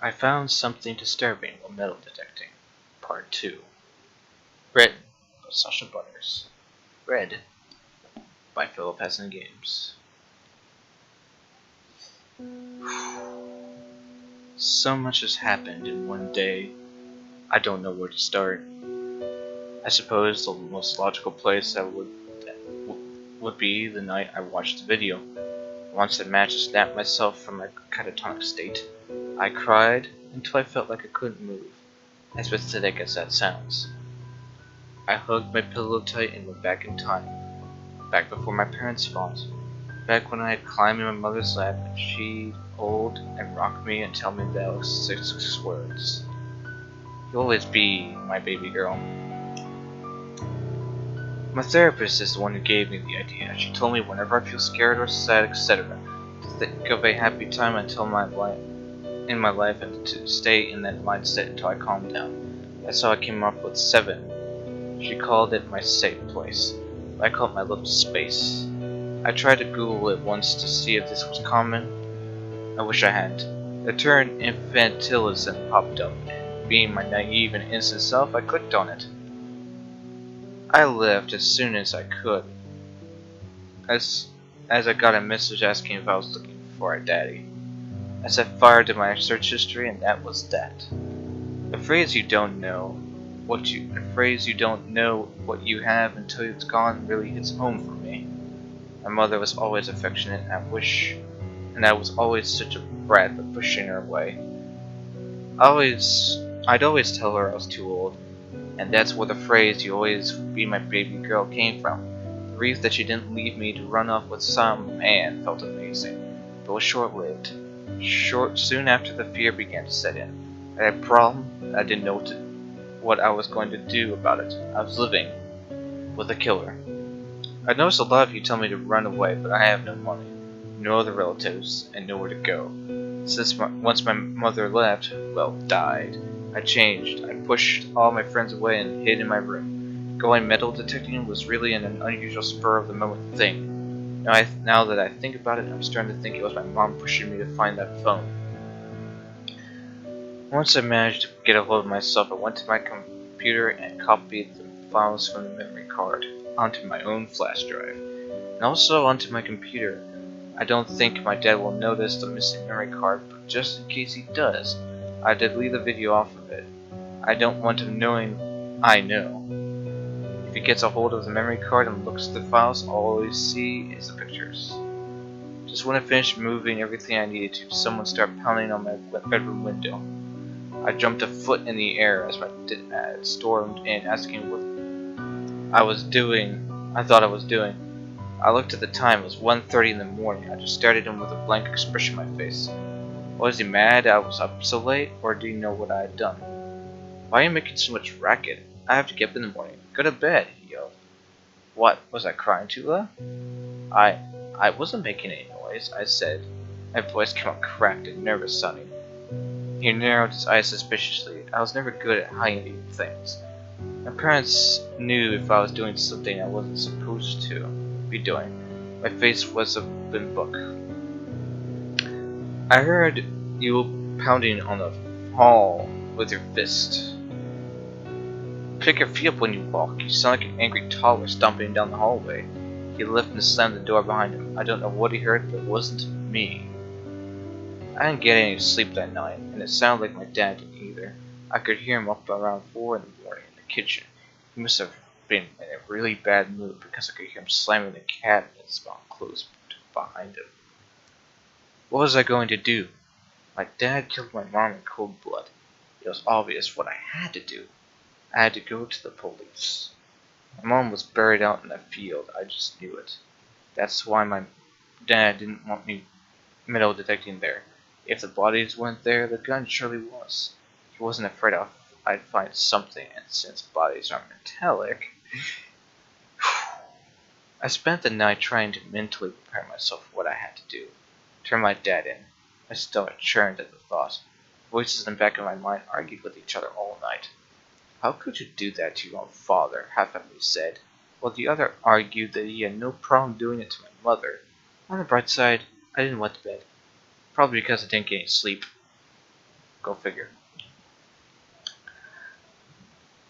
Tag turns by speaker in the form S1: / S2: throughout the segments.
S1: I found something disturbing while metal detecting. Part 2. Written by Sasha Butters. Read by Philip Hassan Games. So much has happened in one day, I don't know where to start. I suppose the most logical place would be the night I watched the video. Once I managed to snap myself from my catatonic state, I cried until I felt like I couldn't move, as pathetic as that sounds. I hugged my pillow tight and went back in time, back before my parents fought, back when I had climbed in my mother's lap and she'd hold and rock me and tell me those six words. You'll always be my baby girl. My therapist is the one who gave me the idea. She told me whenever I feel scared or sad, etc., to think of a happy time in my life and to stay in that mindset until I calm down. That's how I came up with 7. She called it my safe place. I call it my little space. I tried to Google it once to see if this was common. I wish I hadn't. The term infantilism popped up. Being my naive and innocent self, I clicked on it. I left as soon as I could, as I got a message asking if I was looking for a daddy. I set fire to my search history, and that was that. The phrase "you don't know what you have until it's gone" really hits home for me. My mother was always affectionate, and I was always such a brat for pushing her away. I'd always tell her I was too old, and that's where the phrase "you always be my baby girl" came from. The relief that she didn't leave me to run off with some man felt amazing, but was short-lived. Soon after, the fear began to set in. I had a problem, and I didn't know what I was going to do about it. I was living with a killer. I noticed a lot of you tell me to run away, but I have no money, no other relatives, and nowhere to go. Once my mother left, died, I changed. I pushed all my friends away and hid in my room. Going metal detecting was really an unusual spur-of-the-moment thing. Now that I think about it, I'm starting to think it was my mom pushing me to find that phone. Once I managed to get a hold of myself, I went to my computer and copied the files from the memory card onto my own flash drive, and also onto my computer. I don't think my dad will notice the missing memory card, but just in case he does, I delete the video off of it. I don't want him knowing I know. If he gets a hold of the memory card and looks at the files, all I always see is the pictures. Just when I finished moving everything I needed to, someone started pounding on my bedroom window. I jumped a foot in the air as my dad stormed in, asking what I thought I was doing. I looked at the time. It was 1:30 in the morning. I just stared at him with a blank expression on my face. Was he mad I was up so late, or did he know what I had done? Why are you making so much racket? I have to get up in the morning. Go to bed, he yelled. What, was I crying too loud? I wasn't making any noise, I said. My voice came out cracked and nervous sounding. He narrowed his eyes suspiciously. I was never good at hiding things. My parents knew if I was doing something I wasn't supposed to be doing. My face was a open book. I heard you pounding on the hall with your fist. Pick your feet up when you walk. You sound like an angry toddler stomping down the hallway. He lifted and slammed the door behind him. I don't know what he heard, but it wasn't me. I didn't get any sleep that night, and it sounded like my dad didn't either. I could hear him up around 4 in the morning in the kitchen. He must have been in a really bad mood because I could hear him slamming the cabinets while closed behind him. What was I going to do? My dad killed my mom in cold blood. It was obvious what I had to do. I had to go to the police. My mom was buried out in a field. I just knew it. That's why my dad didn't want me metal detecting there. If the bodies weren't there, the gun surely was. He wasn't afraid I'd find something, and since bodies are metallic... I spent the night trying to mentally prepare myself for what I had to do. Turn my dad in. My stomach churned at the thought. Voices in the back of my mind argued with each other all night. How could you do that to your own father? Half of me said, while the other argued that he had no problem doing it to my mother. On the bright side, I didn't went to bed. Probably because I didn't get any sleep. Go figure.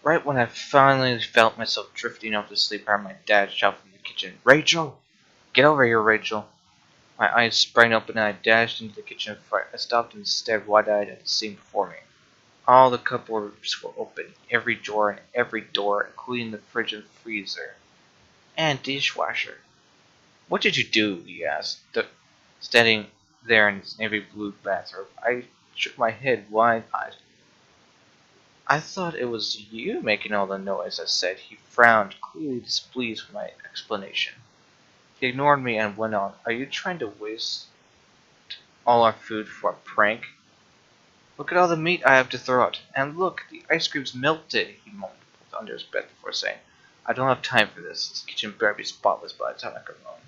S1: Right when I finally felt myself drifting off to sleep, I heard my dad shout from the kitchen, "Rachel! Get over here, Rachel!" My eyes sprang open and I dashed into the kitchen before I stopped and stared wide-eyed at the scene before me. All the cupboards were open, every drawer and every door, including the fridge and freezer. And dishwasher. "What did you do?" he asked, standing there in his navy blue bathrobe. I shook my head wide-eyed. "I thought it was you making all the noise," I said. He frowned, clearly displeased with my explanation. He ignored me and went on, "Are you trying to waste all our food for a prank? Look at all the meat I have to throw out. And look, the ice cream's melted," he moaned under his breath before saying, "I don't have time for this. This kitchen better be spotless by the time I come home."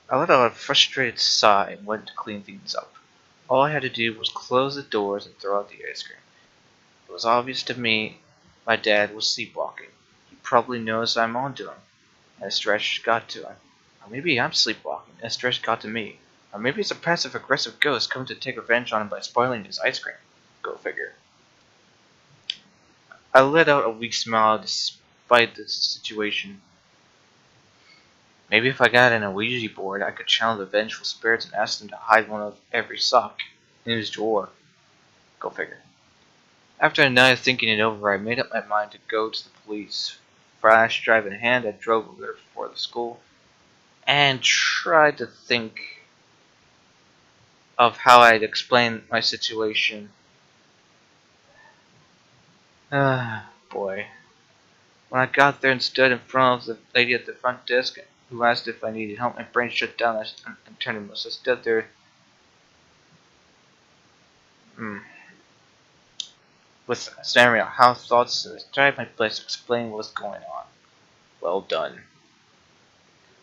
S1: I let out a frustrated sigh and went to clean things up. All I had to do was close the doors and throw out the ice cream. It was obvious to me my dad was sleepwalking. He probably knows I'm onto him, and the stretch got to him. Or maybe I'm sleepwalking, and the stretch got to me. Or maybe it's a passive-aggressive ghost coming to take revenge on him by spoiling his ice cream. Go figure. I let out a weak smile despite the situation. Maybe if I got an Ouija board, I could channel the vengeful spirits and ask them to hide one of every sock in his drawer. Go figure. After a night of thinking it over, I made up my mind to go to the police. Flash drive in hand, I drove over there before the school and tried to think of how I'd explain my situation. Ah, boy. When I got there and stood in front of the lady at the front desk who asked if I needed help, my brain shut down and turned to I stood there with staring at how thoughts tried my best to explain what was going on. Well done.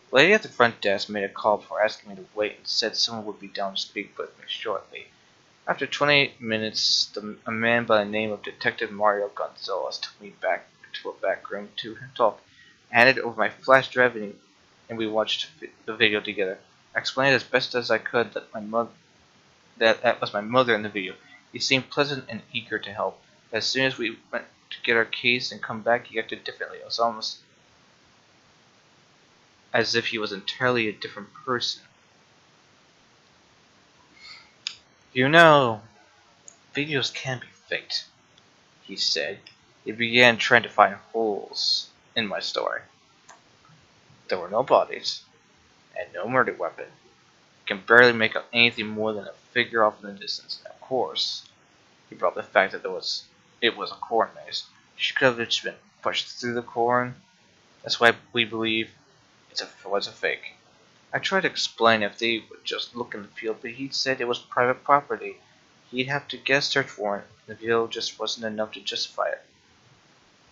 S1: The lady at the front desk made a call before asking me to wait and said someone would be down to speak with me shortly. After 28 minutes, a man by the name of Detective Mario Gonzalez took me back to a back room to talk. I handed over my flash drive and we watched the video together. I explained as best as I could that that was my mother in the video. He seemed pleasant and eager to help. As soon as we went to get our case and come back, he acted differently. It was almost as if he was entirely a different person. "You know, videos can be faked," he said. He began trying to find holes in my story. There were no bodies, and no murder weapon. I can barely make out anything more than a figure off in the distance. Of course, he brought the fact that it was a corn maze. She could have just been pushed through the corn. That's why we believe it was a fake. I tried to explain if they would just look in the field, but he said it was private property. He'd have to get a search warrant. The field just wasn't enough to justify it.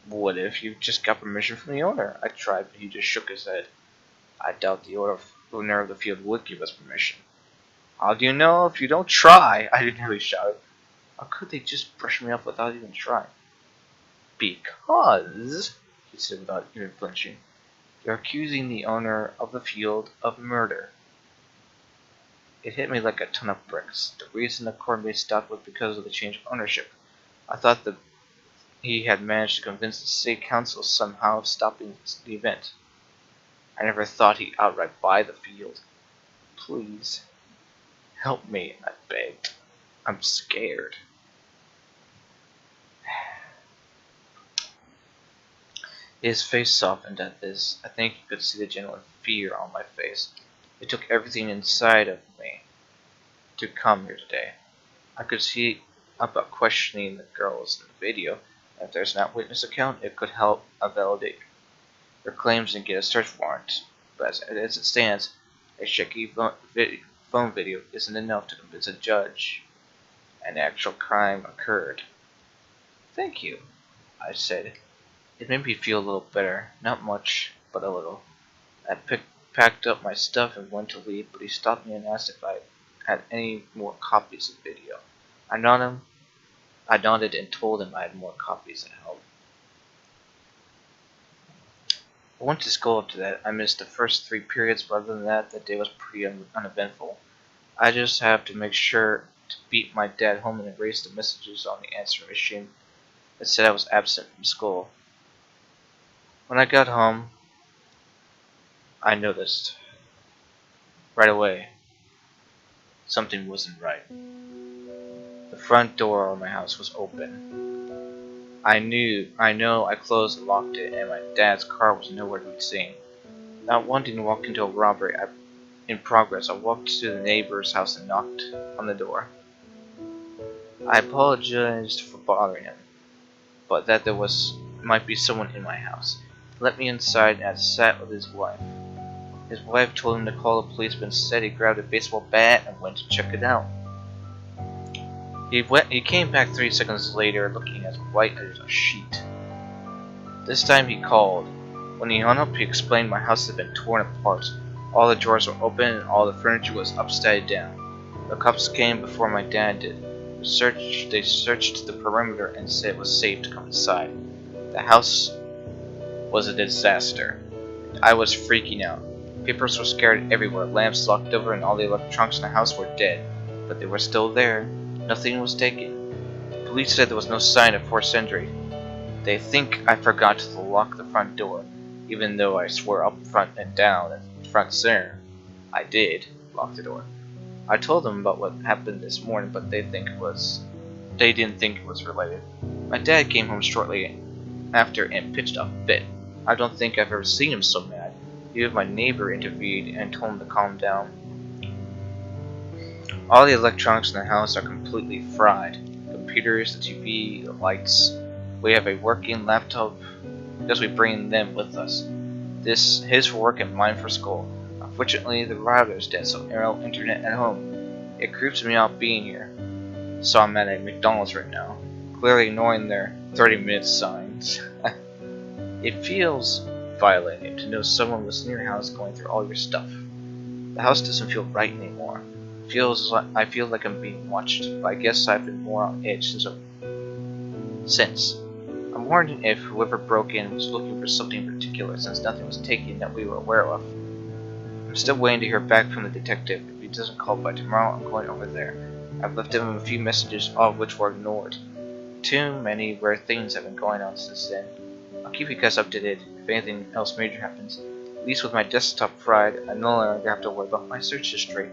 S1: "What if you just got permission from the owner?" I tried, but he just shook his head. "I doubt the owner of the field would give us permission." "How do you know if you don't try?" I nearly shouted. How could they just brush me off without even trying? "Because," he said without even flinching, "you're accusing the owner of the field of murder." It hit me like a ton of bricks. The reason the corn maze stopped was because of the change of ownership. I thought that he had managed to convince the city council somehow of stopping the event. I never thought he'd outright buy the field. "Please, help me," I begged. "I'm scared." His face softened at this. I think he could see the genuine fear on my face. It took everything inside of me to come here today. I could see about questioning the girls in the video. If there's an eyewitness account, it could help validate their claims and get a search warrant. But as it stands, a shaky phone video isn't enough to convince a judge an actual crime occurred. "Thank you," I said. It made me feel a little better. Not much, but a little. I packed up my stuff and went to leave, but he stopped me and asked if I had any more copies of the video. I nodded and told him I had more copies at home. I went to school after that. I missed the first 3 periods, but other than that, the day was pretty uneventful. I just have to make sure to beat my dad home and erase the messages on the answering machine that said I was absent from school. When I got home, I noticed right away something wasn't right. The front door of my house was open. I know I closed and locked it, and my dad's car was nowhere to be seen. Not wanting to walk into a robbery in progress, I walked to the neighbor's house and knocked on the door. I apologized for bothering him, but that there might be someone in my house. He let me inside and sat with his wife. His wife told him to call the police, but instead he grabbed a baseball bat and went to check it out. He came back 3 seconds later looking as white as a sheet. This time he called. When he hung up, he explained my house had been torn apart. All the drawers were open and all the furniture was upside down. The cops came before my dad did. They searched the perimeter and said it was safe to come inside. The house was a disaster. I was freaking out. Papers were scattered everywhere, lamps locked over, and all the electronics in the house were dead. But they were still there. Nothing was taken. The police said there was no sign of forced entry. They think I forgot to lock the front door, even though I swore up front and down and front and center I did lock the door. I told them about what happened this morning, but they didn't think it was related. My dad came home shortly after and pitched a fit. I don't think I've ever seen him so mad. Even my neighbor intervened and told him to calm down. All the electronics in the house are completely fried. Computers, the TV, the lights. We have a working laptop because we bring them with us. His for work and mine for school. Unfortunately, the router's dead, so no internet at home. It creeps me out being here. So I'm at a McDonald's right now, clearly ignoring their 30-minute signs. It feels violating to know someone was in your house going through all your stuff. The house doesn't feel right anymore. I feel like I'm being watched, but I guess I've been more on edge since. I'm wondering if whoever broke in was looking for something particular, since nothing was taken that we were aware of. I'm still waiting to hear back from the detective. If he doesn't call by tomorrow, I'm going over there. I've left him a few messages, all of which were ignored. Too many weird things have been going on since then. I'll keep you guys up to date if anything else major happens. At least with my desktop fried, I no longer have to worry about my search history.